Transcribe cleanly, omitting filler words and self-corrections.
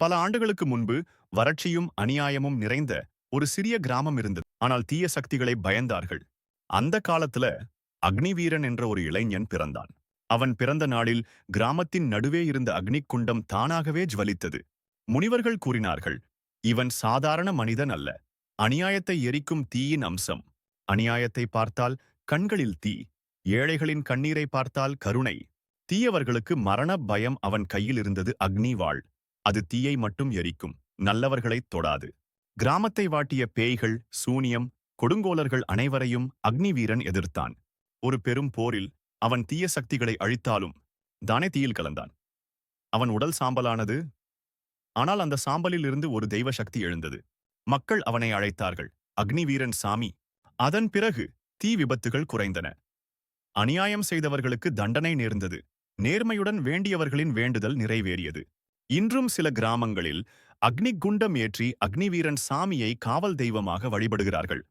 பல ஆண்டுகளுக்கு முன்பு வறட்சியும் அநியாயமும் நிறைந்த ஒரு சிறிய கிராமம் இருந்தது. ஆனால் தீய சக்திகளை பயந்தார்கள். அந்த காலத்துல அக்னிவீரன் என்ற ஒரு இளைஞன் பிறந்தான். அவன் பிறந்த நாளில் கிராமத்தின் நடுவே இருந்த அக்னிக் குண்டம் தானாகவே ஜ்வலித்தது. முனிவர்கள் கூறினார்கள், இவன் சாதாரண மனிதன் அல்ல, அநியாயத்தை எரிக்கும் தீயின் அம்சம். அநியாயத்தை பார்த்தால் கண்களில் தீ, ஏழைகளின் கண்ணீரை பார்த்தால் கருணை. தீயவர்களுக்கு மரண பயம். அவன் கையில் இருந்தது அக்னி வாள். அது தீயை மட்டும் எரிக்கும், நல்லவர்களைத் தொடாது. கிராமத்தை வாட்டிய பேய்கள், சூனியம், கொடுங்கோலர்கள் அனைவரையும் அக்னிவீரன் எதிர்த்தான். ஒரு பெரும் போரில் அவன் தீய சக்திகளை அழித்தாலும் தானே தீயில் கலந்தான். அவன் உடல் சாம்பலானது. ஆனால் அந்த சாம்பலில் இருந்து ஒரு தெய்வ சக்தி எழுந்தது. மக்கள் அவனை அழைத்தார்கள், அக்னிவீரன் சாமி. அதன் பிறகு தீ விபத்துகள் குறைந்தன. அநியாயம் செய்தவர்களுக்கு தண்டனை நேர்ந்தது. நேர்மையுடன் வேண்டியவர்களின் வேண்டுதல் நிறைவேறியது. இன்றும் சில கிராமங்களில் அக்னி குண்டம் ஏற்றி அக்னிவீரன் சாமியை காவல் தெய்வமாக வழிபடுகிறார்கள்.